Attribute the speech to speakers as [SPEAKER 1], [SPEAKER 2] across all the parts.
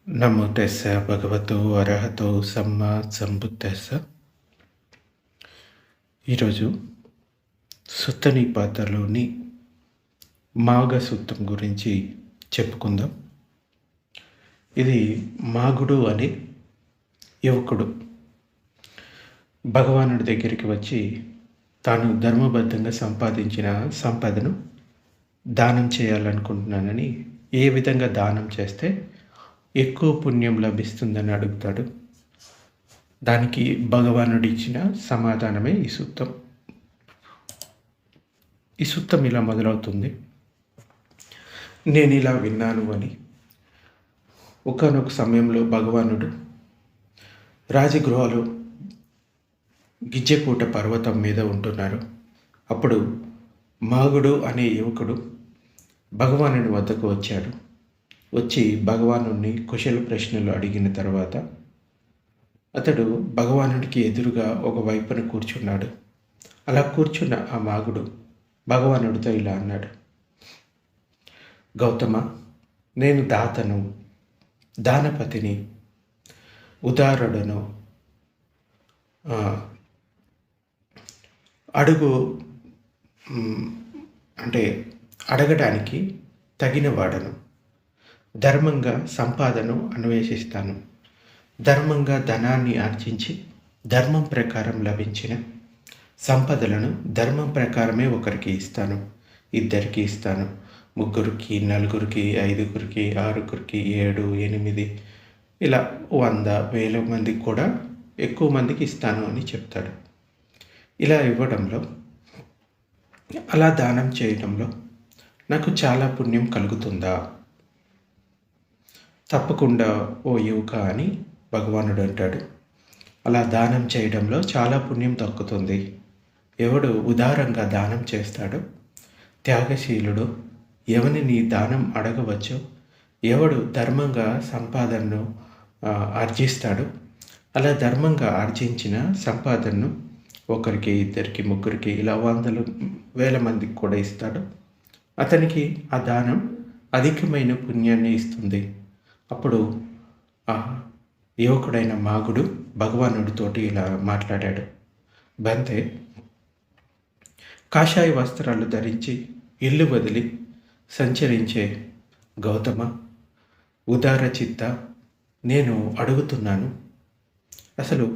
[SPEAKER 1] నమో తెస్స భగవతో అర్హతో సమ్మా సంబుద్ధస్స. ఈరోజు సుత్త నిపాతలోని మాఘ సూత్రం గురించి చెప్పుకుందాం. ఇది మాగుడు అనే యువకుడు భగవానుడి దగ్గరికి వచ్చి తాను ధర్మబద్ధంగా సంపాదించిన సంపదను దానం చేయాలనుకుంటున్నానని, ఏ విధంగా దానం చేస్తే ఎక్కువ పుణ్యం లభిస్తుందని అడుగుతాడు. దానికి భగవానుడు ఇచ్చిన సమాధానమే ఈ సూత్రం. ఈ సూత్రం ఇలా మొదలవుతుంది. నేను ఇలా విన్నాను అని. ఒకానొక సమయంలో భగవానుడు రాజగృహలో గిజ్జకూట పర్వతం మీద ఉంటున్నారు. అప్పుడు మాగుడు అనే యువకుడు భగవానుడి వద్దకు వచ్చాడు. వచ్చి భగవానుడిని కుశల ప్రశ్నలు అడిగిన తర్వాత అతడు భగవానుడికి ఎదురుగా ఒక వైపున కూర్చున్నాడు. అలా కూర్చున్న ఆ మాగుడు భగవానుడితో ఇలా అన్నాడు: గౌతమ, నేను దాతను, దానపతిని, ఉదారుడను, అంటే అడగడానికి తగినవాడను. ధర్మంగా సంపాదను అన్వేషిస్తాను. ధర్మంగా ధనాన్ని ఆర్జించి ధర్మం ప్రకారం లభించిన సంపదలను ధర్మం ప్రకారమే ఒకరికి ఇస్తాను, ఇద్దరికి ఇస్తాను, ముగ్గురికి, నలుగురికి, ఐదుగురికి, ఆరుగురికి, 7, 8 ఇలా 100, 1000 మందికి కూడా ఎక్కువ మందికి ఇస్తాను అని చెప్తాడు. ఇలా ఇవ్వడంలో, అలా దానం చేయడంలో నాకు చాలా పుణ్యం కలుగుతుందా? తప్పకుండా ఓ యువక అని భగవానుడు అంటాడు. అలా దానం చేయడంలో చాలా పుణ్యం దక్కుతుంది. ఎవడు ఉదారంగా దానం చేస్తాడో, త్యాగశీలుడు, ఎవరిని దానం అడగవచ్చో, ఎవడు ధర్మంగా సంపాదనను ఆర్జిస్తాడో, అలా ధర్మంగా ఆర్జించిన సంపాదనను ఒకరికి, ఇద్దరికి, ముగ్గురికి, ఇలా 100, 1000 మందికి కూడా ఇస్తాడు. అతనికి ఆ దానం అధికమైన పుణ్యాన్ని ఇస్తుంది. అప్పుడు ఆ యువకుడైన మాగుడు భగవానుడితోటి ఇలా మాట్లాడాడు: బంతే, కాషాయ వస్త్రాలు ధరించి ఇల్లు వదిలి సంచరించే గౌతమ, ఉదార చిత్త, నేను అడుగుతున్నాను, అసలు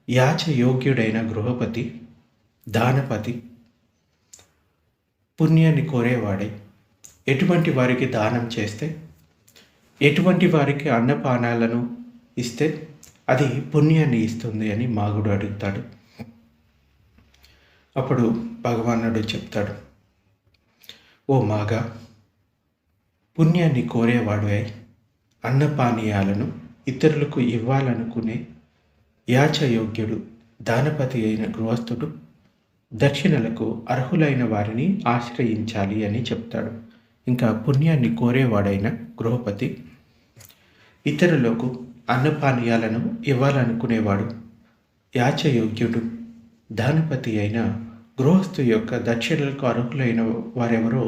[SPEAKER 1] యాచ యోగ్యుడైన గృహపతి, దానపతి, పుణ్యాన్ని కోరేవాడై ఎటువంటి వారికి దానం చేస్తే, ఎటువంటి వారికి అన్నపానాలను ఇస్తే అది పుణ్యాన్ని ఇస్తుంది అని మాగుడు అడుగుతాడు. అప్పుడు భగవానుడు చెప్తాడు: ఓ మాగా, పుణ్యాన్ని కోరేవాడు అయి అన్నపానీయాలను ఇతరులకు ఇవ్వాలనుకునే యాచయోగ్యుడు, దానపతి అయిన గృహస్థుడు దక్షిణలకు అర్హులైన వారిని ఆశ్రయించాలి అని చెప్తాడు. ఇంకా పుణ్యాన్ని కోరేవాడైన గృహపతి ఇతరులకు అన్నపానీయాలను ఇవ్వాలనుకునేవాడు యాచయోగ్యుడు, దానపతి అయిన గృహస్థు యొక్క దక్షిణలకు అర్హులైన వారెవరో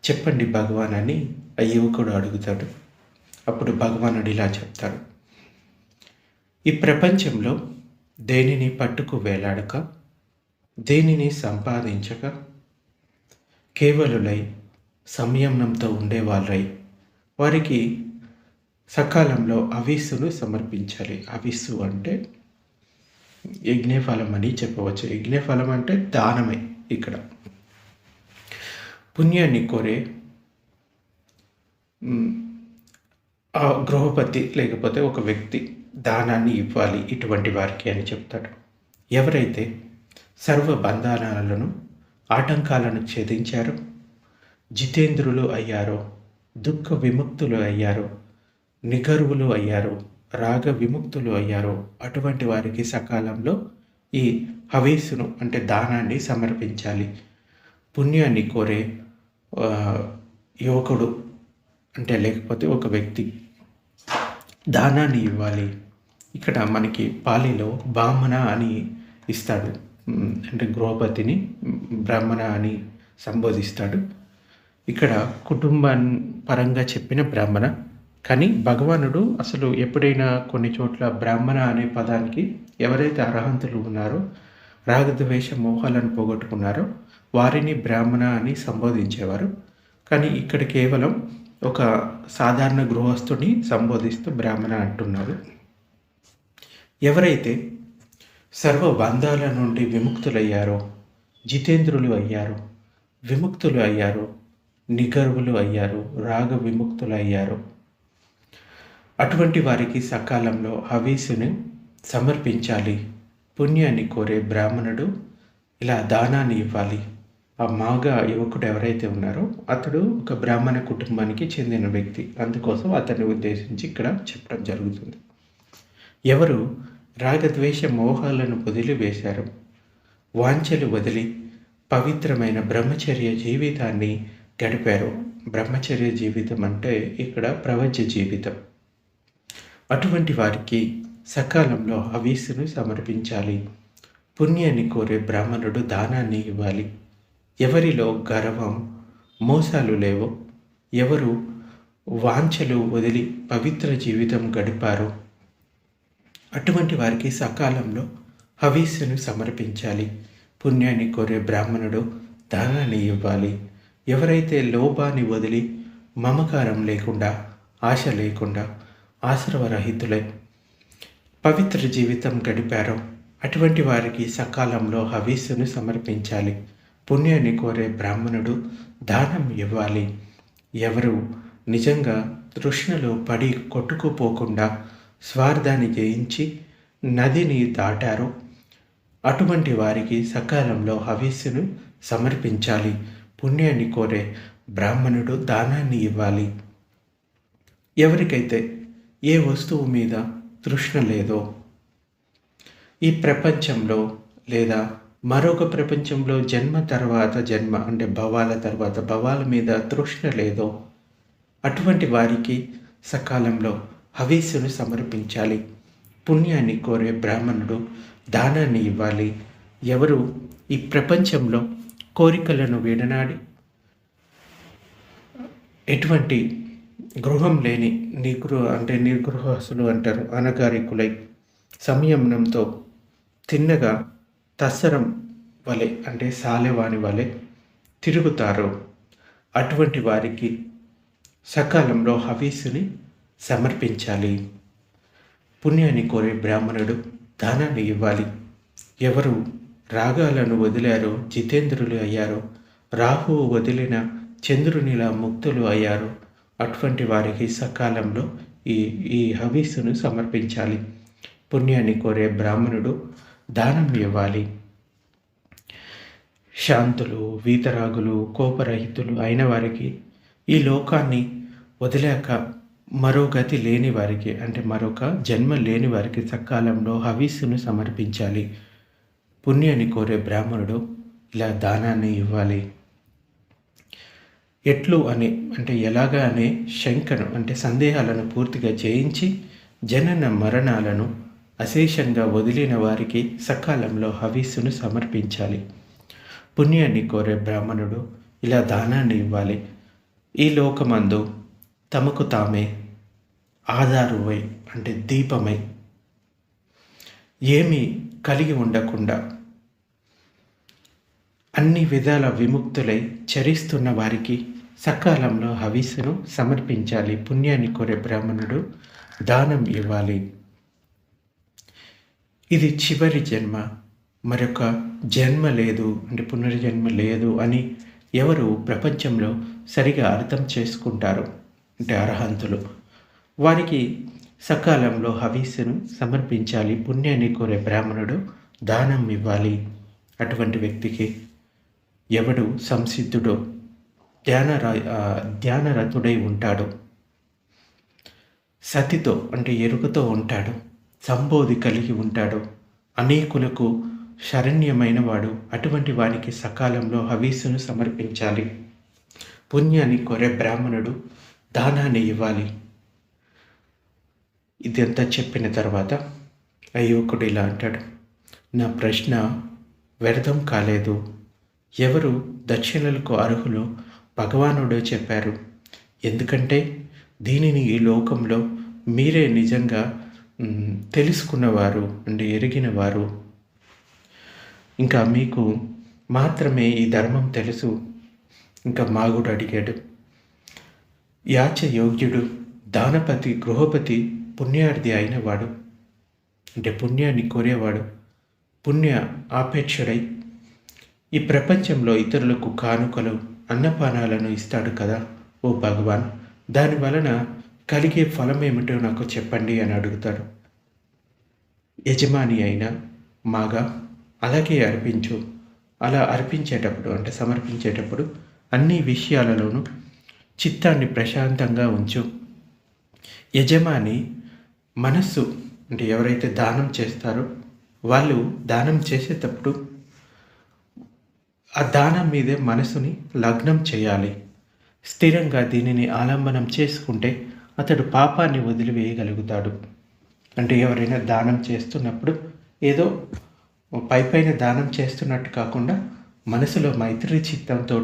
[SPEAKER 1] చెప్పండి భగవాన్ అని ఆ యువకుడు అడుగుతాడు. అప్పుడు భగవానుడు ఇలా చెప్తాడు: ఈ ప్రపంచంలో దేనిని పట్టుకు వేలాడక, దేనిని సంపాదించక, కేవలులై సంయమనంతో ఉండేవాళ్ళై వారికి సకాలంలో అవిస్సును సమర్పించాలి. అవిస్సు అంటే యజ్ఞఫలం అని చెప్పవచ్చు. యజ్ఞఫలం అంటే దానమే. ఇక్కడ పుణ్యాన్ని కోరే ఆ గృహపతి లేకపోతే ఒక వ్యక్తి దానాన్ని ఇవ్వాలి ఇటువంటి వారికి అని చెప్తాడు. ఎవరైతే సర్వ బంధనాలను, ఆటంకాలను ఛేదించారో, జితేంద్రులు అయ్యారో, దుఃఖ విముక్తులు అయ్యారో, నిగర్వులు అయ్యారో, రాగ విముక్తులు అయ్యారో, అటువంటి వారికి సకాలంలో ఈ హవీస్సును అంటే దానాన్ని సమర్పించాలి. పుణ్యాన్ని కోరే యువకుడు అంటే లేకపోతే ఒక వ్యక్తి దానాన్ని ఇవ్వాలి. ఇక్కడ మనకి పాలిలో బ్రాహ్మణ అని ఇస్తాడు. అంటే గృహపతిని బ్రాహ్మణ అని సంబోధిస్తాడు. ఇక్కడ కుటుంబం పరంగా చెప్పిన బ్రాహ్మణ, కానీ భగవానుడు అసలు ఎప్పుడైనా కొన్ని చోట్ల బ్రాహ్మణ అనే పదానికి ఎవరైతే అర్హంతులు ఉన్నారో రాగద్వేష మోహాలను పోగొట్టుకున్నారో వారిని బ్రాహ్మణ అని సంబోధించేవారు. కానీ ఇక్కడ కేవలం ఒక సాధారణ గృహస్థుని సంబోధిస్తూ బ్రాహ్మణ అంటున్నారు. ఎవరైతే సర్వ బంధాల నుండి విముక్తులయ్యారో, జితేంద్రులు అయ్యారో, విముక్తులు అయ్యారో, నిగర్వులు అయ్యారు, రాగ విముక్తులు అయ్యారు, అటువంటి వారికి సకాలంలో హవీసుని సమర్పించాలి. పుణ్యాన్ని కోరే బ్రాహ్మణుడు ఇలా దానాన్ని ఇవ్వాలి. ఆ మాగ యువకుడు ఎవరైతే ఉన్నారో అతడు ఒక బ్రాహ్మణ కుటుంబానికి చెందిన వ్యక్తి. అందుకోసం అతన్ని ఉద్దేశించి ఇక్కడ చెప్పడం జరుగుతుంది. ఎవరు రాగద్వేష మోహాలను వదిలివేశారు, వాంఛలు వదిలి పవిత్రమైన బ్రహ్మచర్య జీవితాన్ని గడిపారు. బ్రహ్మచర్య జీవితం అంటే ఇక్కడ ప్రవజ్య జీవితం. అటువంటి వారికి సకాలంలో హవీసును సమర్పించాలి. పుణ్యాన్ని కోరే బ్రాహ్మణుడు దానాన్ని ఇవ్వాలి. ఎవరిలో గర్వం, మోసాలు లేవో, ఎవరు వాంఛలు వదిలి పవిత్ర జీవితం గడిపారో అటువంటి వారికి సకాలంలో హవీసును సమర్పించాలి. పుణ్యాన్ని కోరే బ్రాహ్మణుడు దానాన్ని ఇవ్వాలి. ఎవరైతే లోభాన్ని వదిలి మమకారం లేకుండా, ఆశ లేకుండా, ఆశ్రవరహితులై పవిత్ర జీవితం గడిపారో అటువంటి వారికి సకాలంలో హవీసును సమర్పించాలి. పుణ్యాన్ని కోరే బ్రాహ్మణుడు దానం ఇవ్వాలి. ఎవరు నిజంగా తృష్ణలో పడి కొట్టుకుపోకుండా స్వార్థాన్ని జయించి నదిని దాటారో అటువంటి వారికి సకాలంలో హవీసును సమర్పించాలి. పుణ్యాన్ని కోరే బ్రాహ్మణుడు దానాన్ని ఇవ్వాలి. ఎవరికైతే ఏ వస్తువు మీద తృష్ణ లేదో, ఈ ప్రపంచంలో లేదా మరొక ప్రపంచంలో జన్మ తర్వాత జన్మ అంటే భవాల తర్వాత భవాల మీద తృష్ణ లేదో అటువంటి వారికి సకాలంలో హవీసును సమర్పించాలి. పుణ్యాన్ని కోరే బ్రాహ్మణుడు దానాన్ని ఇవ్వాలి. ఎవరు ఈ ప్రపంచంలో కోరికలను విడనాడి ఎటువంటి గృహం లేని నిర్గృహస్తులు అంటారు, అనగారికులై సంయమనంతో తిన్నగా తస్సరం వలె అంటే సాలెవాని వలె తిరుగుతారు, అటువంటి వారికి సకాలంలో హవీసుని సమర్పించాలి. పుణ్యాన్ని కోరే బ్రాహ్మణుడు దానాన్ని ఇవ్వాలి. ఎవరు రాగాలను వదిలారో జితేంద్రులు అయ్యారో, రాహువు వదిలిన చంద్రునిలా ముక్తులు అయ్యారో అటువంటి వారికి సకాలంలో ఈ హవీసును సమర్పించాలి. పుణ్యాన్ని కోరే బ్రాహ్మణుడు దానం ఇవ్వాలి. శాంతులు, వీతరాగులు, కోపరహితులు అయిన వారికి, ఈ లోకాన్ని వదిలాక మరో గతి లేని వారికి అంటే మరొక జన్మ లేని వారికి సకాలంలో హవీసును సమర్పించాలి. పుణ్యాన్ని కోరే బ్రాహ్మణుడు ఇలా దానాన్ని ఇవ్వాలి. ఎట్లు అంటే ఎలాగా అనే శంకను అంటే సందేహాలను పూర్తిగా జయించి జనన మరణాలను అశేషంగా వదిలిన వారికి సకాలంలో హవీసును సమర్పించాలి. పుణ్యాన్ని కోరే బ్రాహ్మణుడు ఇలా దానాన్ని ఇవ్వాలి. ఈ లోకమందు తమకు తామే ఆధారువై అంటే దీపమై ఏమీ కలిగి ఉండకుండా అన్ని విధాల విముక్తులై చరిస్తున్న వారికి సకాలంలో హవీసును సమర్పించాలి. పుణ్యాన్ని కోరే బ్రాహ్మణుడు దానం ఇవ్వాలి. ఇది చివరి జన్మ, మరొక జన్మ లేదు అంటే పునర్జన్మ లేదు అని ఎవరు ప్రపంచంలో సరిగా అర్థం చేసుకుంటారు అంటే అర్హంతులు, వారికి సకాలంలో హవీసును సమర్పించాలి. పుణ్యాన్ని కోరే బ్రాహ్మణుడు దానం ఇవ్వాలి. అటువంటి వ్యక్తికి ఎవడు సంసిద్ధుడో ధ్యానరతుడై ఉంటాడు, సతితో అంటే ఎరుకతో ఉంటాడు, సంబోధి కలిగి ఉంటాడు, అనేకులకు శరణ్యమైన వాడు, అటువంటి వానికి సకాలంలో హవీసును సమర్పించాలి. పుణ్యాన్ని కోరే బ్రాహ్మణుడు దానాన్ని ఇవ్వాలి. ఇదంతా చెప్పిన తర్వాత ఆ యువకుడు ఇలా అంటాడు, నా ప్రశ్న వ్యర్థం కాలేదు. ఎవరు దక్షిణలకు అర్హులు భగవానుడే చెప్పారు. ఎందుకంటే దీనిని ఈ లోకంలో మీరే నిజంగా తెలుసుకున్నవారు అంటే ఎరిగినవారు. ఇంకా మీకు మాత్రమే ఈ ధర్మం తెలుసు. ఇంకా మాగుడు అడిగాడు, యాచ యోగ్యుడు, దానపతి, గృహపతి, పుణ్యార్థి అయినవాడు అంటే పుణ్యాన్ని కోరేవాడు, పుణ్య ఆపేక్షుడై ఈ ప్రపంచంలో ఇతరులకు కానుకలు, అన్నపానాలను ఇస్తాడు కదా ఓ భగవాన్, దాని వలన కలిగే ఫలం ఏమిటో నాకు చెప్పండి అని అడుగుతాడు. యజమాని అయిన మాగా అలాగే అర్పించు. అలా అర్పించేటప్పుడు అంటే సమర్పించేటప్పుడు అన్ని విషయాలలోనూ చిత్తాన్ని ప్రశాంతంగా ఉంచు. యజమాని మనస్సు అంటే ఎవరైతే దానం చేస్తారో వాళ్ళు దానం చేసేటప్పుడు ఆ దానం మీదే మనసుని లగ్నం చేయాలి. స్థిరంగా దీనిని ఆలంబనం చేసుకుంటే అతడు పాపాన్ని వదిలివేయగలుగుతాడు. అంటే ఎవరైనా దానం చేస్తున్నప్పుడు ఏదో పైపైన దానం చేస్తున్నట్టు కాకుండా మనసులో మైత్రి చిత్తంతో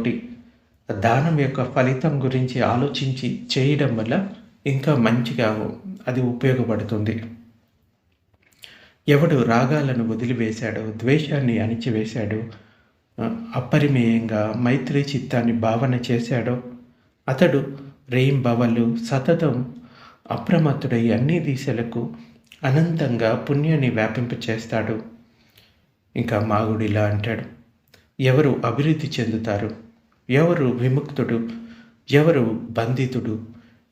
[SPEAKER 1] దానం యొక్క ఫలితం గురించి ఆలోచించి చేయడం వల్ల ఇంకా మంచిగా అది ఉపయోగపడుతుంది. ఎవడు రాగాలను వదిలివేశాడో, ద్వేషాన్ని అణిచివేశాడో, అపరిమేయంగా మైత్రి చిత్తాన్ని భావన చేశాడో అతడు రేయింబవళ్ళు సతతం అప్రమత్తుడై అన్ని దిశలకు అనంతంగా పుణ్యాన్ని వ్యాపింపచేస్తాడు. ఇంకా మాగుడు ఇలా అంటాడు, ఎవరు అభివృద్ధి చెందుతారు, ఎవరు విముక్తుడు, ఎవరు బంధితుడు,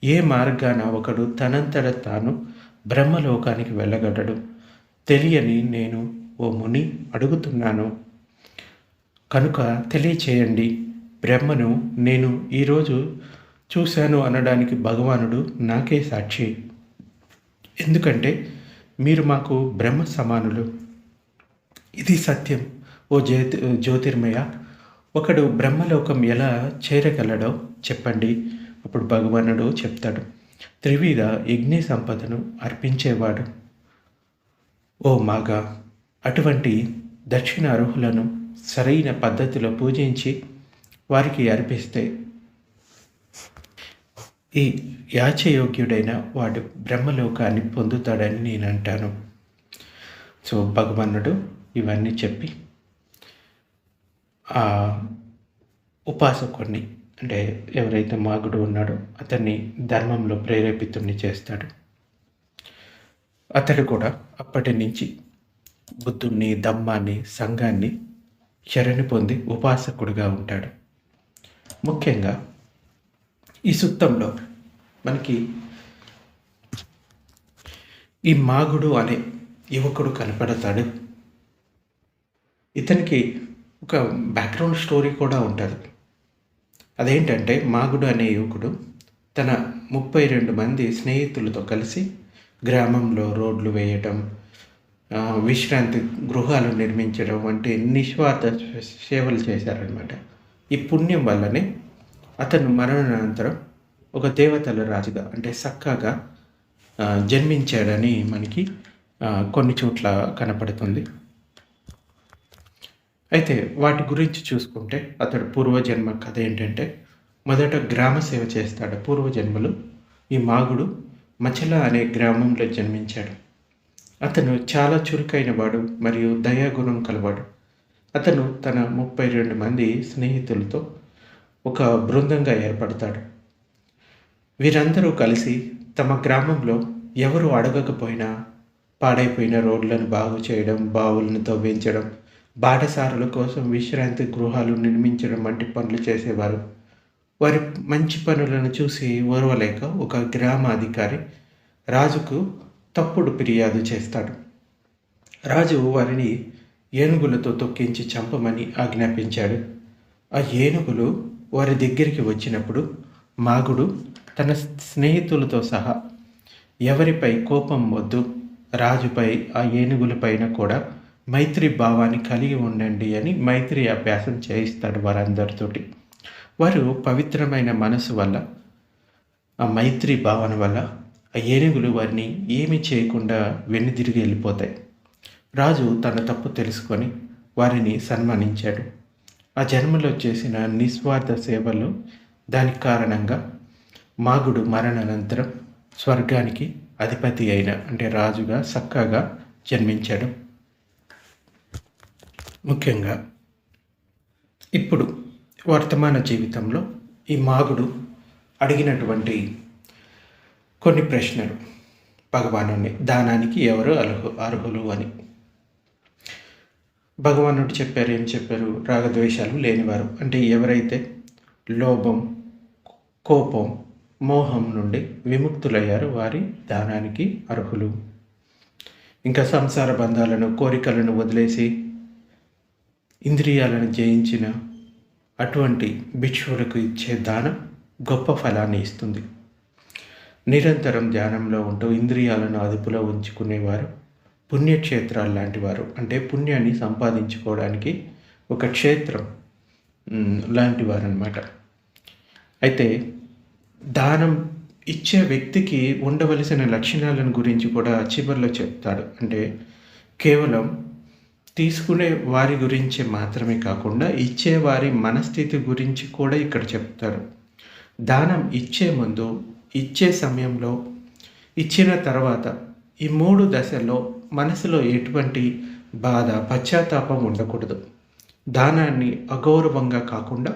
[SPEAKER 1] ఏ మార్గాన ఒకడు తనంతట తాను బ్రహ్మలోకానికి వెళ్ళగలడు తెలియని నేను ఓ ముని అడుగుతున్నాను. కనుక తెలియచేయండి. బ్రహ్మను నేను ఈరోజు చూశాను అనడానికి భగవానుడు నాకే సాక్షి. ఎందుకంటే మీరు మాకు బ్రహ్మ సమానులు. ఇది సత్యం ఓ జ్యోతిర్మయ. ఒకడు బ్రహ్మలోకం ఎలా చేరగలడో చెప్పండి. అప్పుడు భగవానుడు చెప్తాడు, త్రివిధ యజ్ఞ సంపదను అర్పించేవాడు ఓ మాగా. అటువంటి దక్షిణ అర్హులను సరైన పద్ధతిలో పూజించి వారికి అర్పిస్తే ఈ యాచయోగ్యుడైన వాడు బ్రహ్మలోకాన్ని పొందుతాడని నేను అంటాను. సో భగవానుడు ఇవన్నీ చెప్పి ఆ ఉపాసకుడిని అంటే ఎవరైతే మాగుడు ఉన్నాడో అతన్ని ధర్మంలో ప్రేరేపితుడిని చేస్తాడు. అతడు కూడా అప్పటి నుంచి బుద్ధుణ్ణి, ధమ్మాన్ని, సంఘాన్ని శరణి పొంది ఉపాసకుడిగా ఉంటాడు. ముఖ్యంగా ఈ సుత్తంలో మనకి ఈ మాగుడు అనే యువకుడు కనపడతాడు. ఇతనికి ఒక బ్యాక్గ్రౌండ్ స్టోరీ కూడా ఉంటుంది. అదేంటంటే మాగుడు అనే యువకుడు తన 32 మంది స్నేహితులతో కలిసి గ్రామంలో రోడ్లు వేయటం, విశ్రాంతి గృహాలు నిర్మించడం వంటి నిస్వార్థ సేవలు చేశారనమాట. ఈ పుణ్యం వల్లనే అతను మరణానంతరం ఒక దేవతల రాజుగా అంటే సక్కగా జన్మించాడని మనకి కొన్ని చోట్ల కనపడుతుంది. అయితే వాటి గురించి చూసుకుంటే అతడు పూర్వజన్మ కథ ఏంటంటే మొదట గ్రామ సేవ చేస్తాడు. పూర్వజన్మలు ఈ మాగుడు మచల అనే గ్రామంలో జన్మించాడు. అతను చాలా చురుకైన వాడు మరియు దయాగుణం కలవాడు. అతను తన 32 మంది స్నేహితులతో ఒక బృందంగా ఏర్పడతాడు. వీరందరూ కలిసి తమ గ్రామంలో ఎవరు అడగకపోయినా పాడైపోయిన రోడ్లను బాగు చేయడం, బావులను తవ్వించడం, బాటసారుల కోసం విశ్రాంతి గృహాలు నిర్మించడం వంటి పనులు చేసేవారు. వారి మంచి పనులను చూసి ఓర్వలేక ఒక గ్రామాధికారి రాజుకు తప్పుడు ఫిర్యాదు చేస్తాడు. రాజు వారిని ఏనుగులతో తొక్కించి చంపమని ఆజ్ఞాపించాడు. ఆ ఏనుగులు వారి దగ్గరికి వచ్చినప్పుడు మాగుడు తన స్నేహితులతో సహా ఎవరిపై కోపం వద్దు, రాజుపై ఆ ఏనుగులపైన కూడా మైత్రి భావాన్ని కలిగి ఉండండి అని మైత్రి అభ్యాసం చేయిస్తాడు వారందరితోటి. వారు పవిత్రమైన మనసు వల్ల, ఆ మైత్రి భావన వల్ల ఆ ఏనుగులు వారిని ఏమి చేయకుండా వెన్నుదిరిగి వెళ్ళిపోతాయి. రాజు తన తప్పు తెలుసుకొని వారిని సన్మానించాడు. ఆ జన్మలో చేసిన నిస్వార్థ సేవలు దానికి కారణంగా మాగుడు మరణానంతరం స్వర్గానికి అధిపతి అయిన అంటే రాజుగా చక్కగా జన్మించాడు. ముఖ్యంగా ఇప్పుడు వర్తమాన జీవితంలో ఈ మాగుడు అడిగినటువంటి కొన్ని ప్రశ్నలు భగవానుని దానానికి ఎవరు అర్హులు అని. భగవానుడు ఏం చెప్పారు? రాగద్వేషాలు లేనివారు అంటే ఎవరైతే లోభం, కోపం, మోహం నుండి విముక్తులయ్యారో వారి దానానికి అర్హులు. ఇంకా సంసార బంధాలను, కోరికలను వదిలేసి ఇంద్రియాలను జయించిన అటువంటి భిక్షువులకు ఇచ్చే దానం గొప్ప ఫలాన్ని ఇస్తుంది. నిరంతరం ధ్యానంలో ఉంటూ ఇంద్రియాలను అదుపులో ఉంచుకునేవారు పుణ్యక్షేత్రాలు లాంటి వారు. అంటే పుణ్యాన్ని సంపాదించుకోవడానికి ఒక క్షేత్రం లాంటి వారు అన్నమాట. అయితే దానం ఇచ్చే వ్యక్తికి ఉండవలసిన లక్షణాలను గురించి కూడా చివరిలో చెప్తాడు. అంటే కేవలం తీసుకునే వారి గురించి మాత్రమే కాకుండా ఇచ్చే వారి మనస్థితి గురించి కూడా ఇక్కడ చెప్తారు. దానం ఇచ్చే ముందు, ఇచ్చే సమయంలో, ఇచ్చిన తర్వాత ఈ 3 దశల్లో మనసులో ఎటువంటి బాధ, పశ్చాత్తాపం ఉండకూడదు. దానాన్ని అగౌరవంగా కాకుండా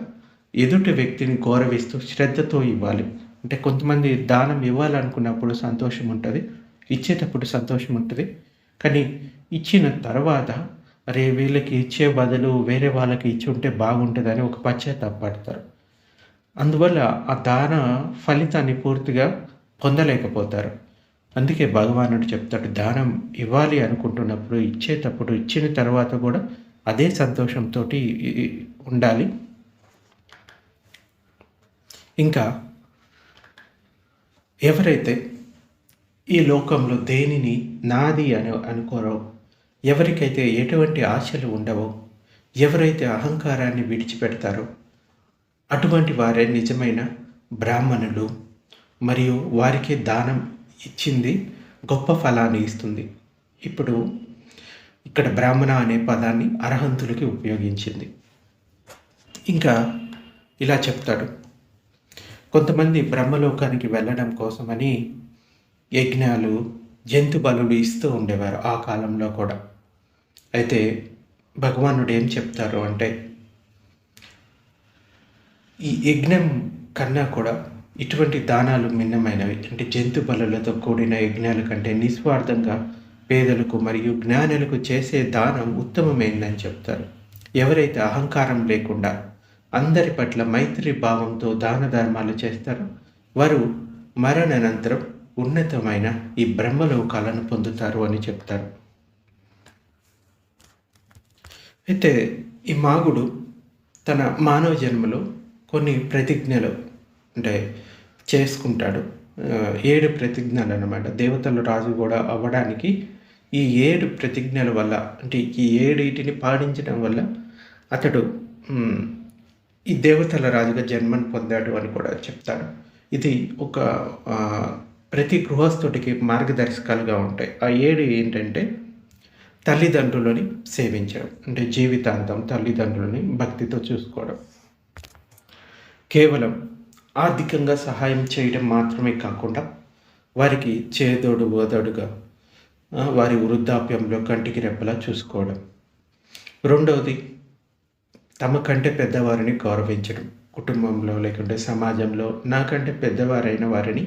[SPEAKER 1] ఎదుటి వ్యక్తిని గౌరవిస్తూ శ్రద్ధతో ఇవ్వాలి. అంటే కొంతమంది దానం ఇవ్వాలనుకున్నప్పుడు సంతోషం ఉంటుంది, ఇచ్చేటప్పుడు సంతోషం ఉంటుంది. కానీ ఇచ్చిన తర్వాత అరే వీళ్ళకి ఇచ్చే బదులు వేరే వాళ్ళకి ఇచ్చి ఉంటే బాగుంటుందని ఒక పశ్చాత్తాపడతారు. అందువల్ల ఆ దాన ఫలితాన్ని పూర్తిగా పొందలేకపోతారు. అందుకే భగవానుడు చెప్తాడు, దానం ఇవ్వాలి అనుకుంటున్నప్పుడు, ఇచ్చేటప్పుడు, ఇచ్చిన తర్వాత కూడా అదే సంతోషంతో ఉండాలి. ఇంకా ఎవరైతే ఈ లోకంలో దేనిని నాది అని అనుకోరో, ఎవరికైతే ఎటువంటి ఆశలు ఉండవో, ఎవరైతే అహంకారాన్ని విడిచిపెడతారో అటువంటి వారే నిజమైన బ్రాహ్మణులు. మరియు వారికి దానం ఇచ్చింది గొప్ప ఫలాన్ని ఇస్తుంది. ఇప్పుడు ఇక్కడ బ్రాహ్మణ అనే పదాన్ని అర్హంతులకి ఉపయోగించింది. ఇంకా ఇలా చెప్తాడు, కొంతమంది బ్రహ్మలోకానికి వెళ్ళడం కోసమని యజ్ఞాలు, జంతు బలులు ఇస్తూ ఉండేవారు ఆ కాలంలో కూడా. అయితే భగవానుడు ఏం చెప్తారు అంటే, ఈ యజ్ఞం కన్నా కూడా ఇటువంటి దానాలు మిన్నమైనవి. అంటే జంతు బలులతో కూడిన యజ్ఞాల కంటే నిస్వార్థంగా పేదలకు మరియు జ్ఞానులకు చేసే దానం ఉత్తమమైందని చెప్తారు. ఎవరైతే అహంకారం లేకుండా అందరి పట్ల మైత్రి భావంతో దాన ధర్మాలు చేస్తారో వారు మరణానంతరం ఉన్నతమైన ఈ బ్రహ్మలోకాలను పొందుతారు అని చెప్తారు. అయితే ఈ మాగుడు తన మానవ జన్మలో కొన్ని ప్రతిజ్ఞలు అంటే చేసుకుంటాడు. 7 ప్రతిజ్ఞలు అన్నమాట. దేవతల రాజు కూడా అవ్వడానికి ఈ 7 ప్రతిజ్ఞల వల్ల, అంటే ఈ 7 పాటించడం వల్ల అతడు ఈ దేవతల రాజుగా జన్మను పొందాడు అని కూడా చెప్తాడు. ఇది ఒక ప్రతి గృహస్థుడికి మార్గదర్శకాలుగా ఉంటాయి. ఆ 7 ఏంటంటే, తల్లిదండ్రులని సేవించడం, అంటే జీవితాంతం తల్లిదండ్రులని భక్తితో చూసుకోవడం, కేవలం ఆర్థికంగా సహాయం చేయడం మాత్రమే కాకుండా వారికి చేదోడు ఓదోడుగా వారి వృద్ధాప్యంలో కంటికి రెప్పలా చూసుకోవడం. రెండవది, తమ కంటే పెద్దవారిని గౌరవించడం. కుటుంబంలో లేకుంటే సమాజంలో నాకంటే పెద్దవారైన వారిని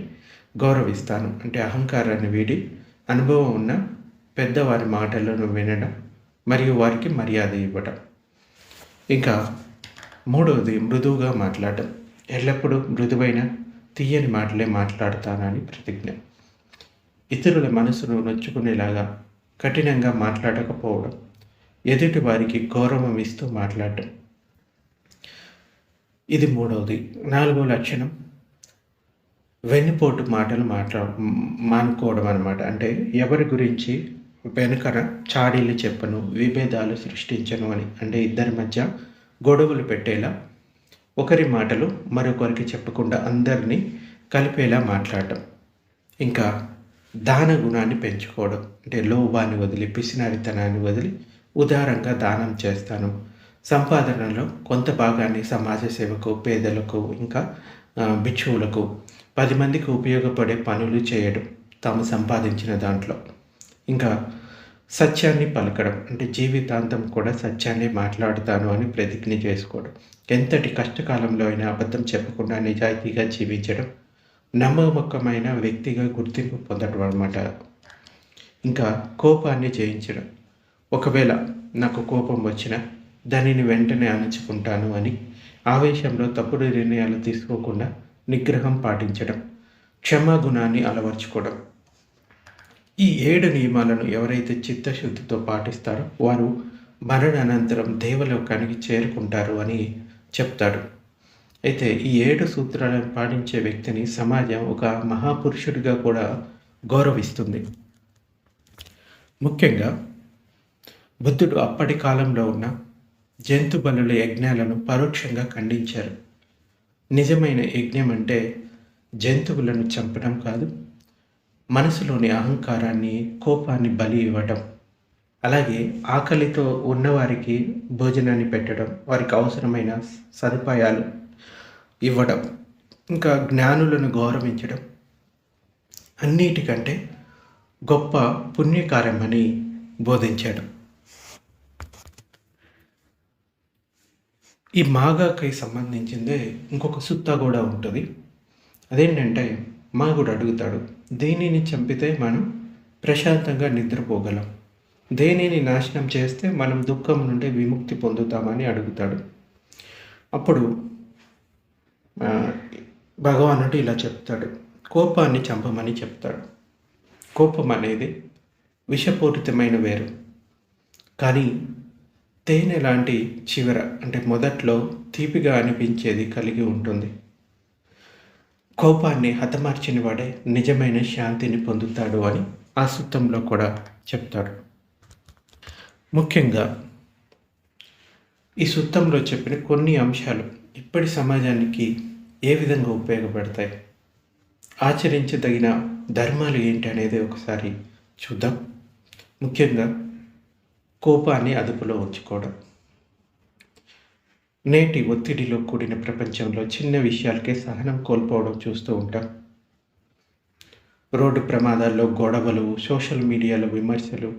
[SPEAKER 1] గౌరవిస్తాను అంటే అహంకారాన్ని వీడి అనుభవం ఉన్న పెద్దవారి మాటలను వినడం మరియు వారికి మర్యాద ఇవ్వడం. ఇంకా మూడవది, మృదువుగా మాట్లాడడం. ఎల్లప్పుడూ మృదువైన తీయని మాటలే మాట్లాడతానని ప్రతిజ్ఞ. ఇతరుల మనసును నొచ్చుకునేలాగా కఠినంగా మాట్లాడకపోవడం, ఎదుటి వారికి గౌరవం ఇస్తూ మాట్లాడటం. ఇది మూడవది. 4వ లక్షణం, వెన్నుపోటు మాటలు మానుకోవడం అన్నమాట. అంటే ఎవరి గురించి వెనుకన చాడీలు చెప్పను, విభేదాలు సృష్టించను అని. అంటే ఇద్దరి మధ్య గొడవలు పెట్టేలా ఒకరి మాటలు మరొకరికి చెప్పకుండా అందరినీ కలిపేలా మాట్లాడటం. ఇంకా దాన గుణాన్ని పెంచుకోవడం. అంటే లోభాన్ని వదిలి, పిసినారితనాన్ని వదిలి ఉదారంగా దానం చేస్తాను. సంపాదనలో కొంత భాగాన్ని సమాజ సేవకు, పేదలకు, ఇంకా భిక్షువులకు 10 మందికి ఉపయోగపడే పనులు చేయడం తాము సంపాదించిన దాంట్లో. ఇంకా సత్యాన్ని పలకడం అంటే జీవితాంతం కూడా సత్యాన్నే మాట్లాడుతాను అని ప్రతిజ్ఞ చేసుకోవడం. ఎంతటి కష్టకాలంలో అయినా అబద్ధం చెప్పకుండా నిజాయితీగా జీవించడం, నమ్మకమైన వ్యక్తిగా గుర్తింపు పొందడం అన్నమాట. ఇంకా కోపాన్ని జయించడం. ఒకవేళ నాకు కోపం వచ్చినా దానిని వెంటనే అణుచుకుంటాను అని ఆవేశంలో తప్పుడు నిర్ణయాలు తీసుకోకుండా నిగ్రహం పాటించడం, క్షమాగుణాన్ని అలవర్చుకోవడం. ఈ 7 నియమాలను ఎవరైతే చిత్తశుద్ధితో పాటిస్తారో వారు మరణానంతరం దేవలోకానికి చేరుకుంటారు అని చెప్తాడు. అయితే ఈ 7 సూత్రాలను పాటించే వ్యక్తిని సమాజం ఒక మహాపురుషుడిగా కూడా గౌరవిస్తుంది. ముఖ్యంగా బుద్ధుడు అప్పటి కాలంలో ఉన్న జంతు బలుల యజ్ఞాలను పరోక్షంగా ఖండించారు. నిజమైన యజ్ఞం అంటే జంతువులను చంపడం కాదు, మనసులోని అహంకారాన్ని, కోపాన్ని బలి ఇవ్వడం, అలాగే ఆకలితో ఉన్నవారికి భోజనాన్ని పెట్టడం, వారికి అవసరమైన సదుపాయాలు ఇవ్వడం, ఇంకా జ్ఞానులను గౌరవించడం అన్నిటికంటే గొప్ప పుణ్యకార్యమని బోధించాడు. ఈ మాగాకి సంబంధించిందే ఇంకొక సుత్తా కూడా ఉంటుంది. అదేంటంటే మాగుడు అడుగుతాడు, దేనిని చంపితే మనం ప్రశాంతంగా నిద్రపోగలం, దేనిని నాశనం చేస్తే మనం దుఃఖం నుండి విముక్తి పొందుతామని అడుగుతాడు. అప్పుడు భగవానుడు ఇలా చెప్తాడు, కోపాన్ని చంపమని చెప్తాడు. కోపం అనేది విషపూరితమైన వేరు, కానీ తేనె లాంటి చివర అంటే మొదట్లో తీపిగా అనిపించేది కలిగి ఉంటుంది. కోపాన్ని హతమార్చిన వాడే నిజమైన శాంతిని పొందుతాడు అని ఆ సూత్రంలో కూడా చెప్తాడు. ముఖ్యంగా ఈ సూత్రంలో చెప్పిన కొన్ని అంశాలు ఇప్పటి సమాజానికి ఏ విధంగా ఉపయోగపడతాయి, ఆచరించదగిన ధర్మాలు ఏంటి అనేది ఒకసారి చూద్దాం. ముఖ్యంగా కోపాన్ని అదుపులో ఉంచుకోవడం. నేటి ఒత్తిడిలో కూడిన ప్రపంచంలో చిన్న విషయాలకే సహనం కోల్పోవడం చూస్తూ ఉంటాం. రోడ్డు ప్రమాదాల్లో గొడవలు, సోషల్ మీడియాలో విమర్శలు,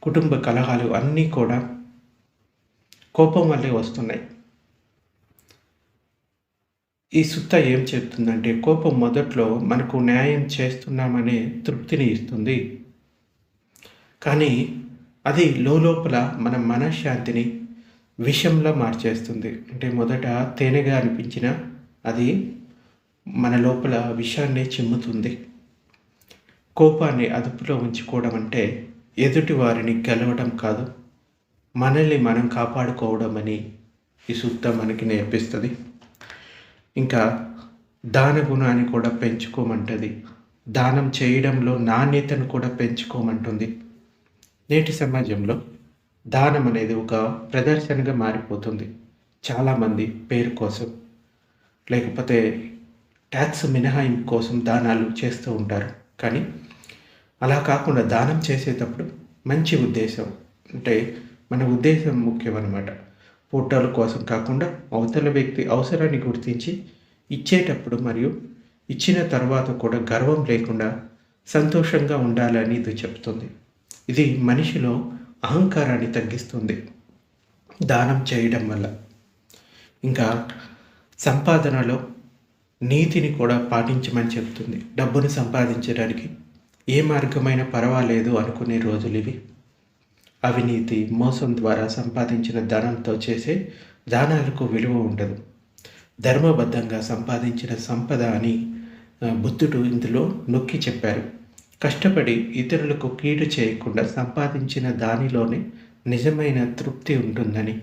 [SPEAKER 1] కుటుంబ కలహాలు అన్నీ కూడా కోపం వల్లే వస్తున్నాయి. ఈ సుత్త ఏం చెప్తుందంటే కోపం మొదట్లో మనకు న్యాయం చేస్తున్నామనే తృప్తిని ఇస్తుంది, కానీ అది లోపల మన మనశ్శాంతిని విషంలా మార్చేస్తుంది. అంటే మొదట తేనెగా అనిపించిన అది మన లోపల విషాన్ని చిమ్ముతుంది. కోపాన్ని అదుపులో ఉంచుకోవడం అంటే ఎదుటి వారిని గెలవడం కాదు, మనల్ని మనం కాపాడుకోవడం అని ఈ సూక్తం మనకి నేర్పిస్తుంది. ఇంకా దాన గుణాన్ని కూడా పెంచుకోమంటుంది, దానం చేయడంలో నాణ్యతను కూడా పెంచుకోమంటుంది. నేటి సమాజంలో దానం అనేది ఒక ప్రదర్శనగా మారిపోతుంది. చాలామంది పేరు కోసం లేకపోతే ట్యాక్స్ మినహాయింపు కోసం దానాలు చేస్తూ ఉంటారు. కానీ అలా కాకుండా దానం చేసేటప్పుడు మంచి ఉద్దేశం, అంటే మన ఉద్దేశం ముఖ్యం అన్నమాట. ఫోటోల కోసం కాకుండా అవతల వ్యక్తి అవసరాన్ని గుర్తించి ఇచ్చేటప్పుడు మరియు ఇచ్చిన తర్వాత కూడా గర్వం లేకుండా సంతోషంగా ఉండాలని ఇది చెప్తుంది. ఇది మనిషిలో అహంకారాన్ని తగ్గిస్తుంది దానం చేయడం వల్ల. ఇంకా సంపాదనలో నీతిని కూడా పాటించమని చెప్తుంది. డబ్బును సంపాదించడానికి ఏ మార్గమైనా పర్వాలేదు అనుకునే రోజులు ఇవి. అవినీతి, మోసం ద్వారా సంపాదించిన ధనంతో చేసే దానాలకు విలువ ఉండదు. ధర్మబద్ధంగా సంపాదించిన సంపద అని బుద్ధుడు ఇందులో నొక్కి చెప్పారు. కష్టపడి ఇతరులకు కీడు చేయకుండా సంపాదించిన దానిలోనే నిజమైన తృప్తి ఉంటుందని,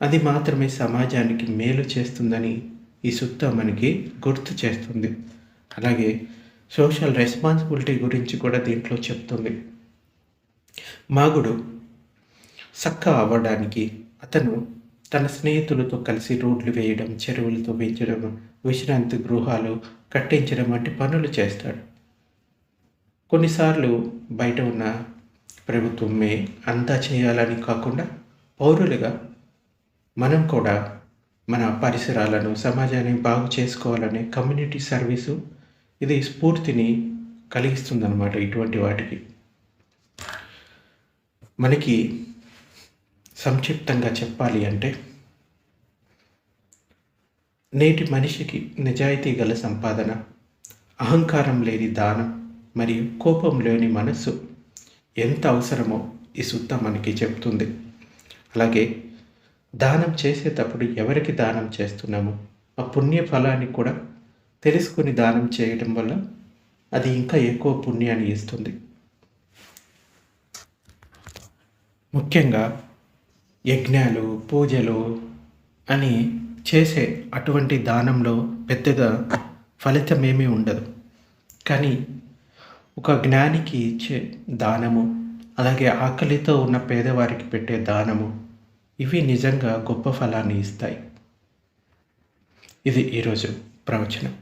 [SPEAKER 1] అది మాత్రమే సమాజానికి మేలు చేస్తుందని ఈ సూక్త మనకి గుర్తు చేస్తుంది. అలాగే సోషల్ రెస్పాన్సిబిలిటీ గురించి కూడా దీంట్లో చెప్తుంది. మాగుడు సక్క అవ్వడానికి అతను తన స్నేహితులతో కలిసి రోడ్లు వేయడం, చెరువులు తవ్వించడం, విశ్రాంతి గృహాలు కట్టించడం వంటి పనులు చేస్తాడు. కొన్నిసార్లు బయట ఉన్న ప్రభుత్వమే అంతా చేయాలని కాకుండా పౌరులుగా మనం కూడా మన పరిసరాలను, సమాజాన్ని బాగు చేసుకోవాలనే కమ్యూనిటీ సర్వీసు ఇది స్ఫూర్తిని కలిగిస్తుందన్నమాట ఇటువంటి వాటికి. మనకి సంక్షిప్తంగా చెప్పాలి అంటే, నేటి మనిషికి నిజాయితీ గల సంపాదన, అహంకారం లేని దానం మరియు కోపం లేని మనస్సు ఎంత అవసరమో ఈ సుత్త మనకి చెప్తుంది. అలాగే దానం చేసేటప్పుడు ఎవరికి దానం చేస్తున్నామో ఆ పుణ్య ఫలాన్ని కూడా తెలుసుకొని దానం చేయడం వల్ల అది ఇంకా ఎక్కువ పుణ్యాన్ని ఇస్తుంది. ముఖ్యంగా యజ్ఞాలు, పూజలు అని చేసే అటువంటి దానంలో పెద్దగా ఫలితం ఏమీ ఉండదు. కానీ ఒక జ్ఞానికి ఇచ్చే దానము, అలాగే ఆకలితో ఉన్న పేదవారికి పెట్టే దానము, ఇవి నిజంగా గొప్ప ఫలాన్ని ఇస్తాయి. ఇది ఈరోజు ప్రవచనం.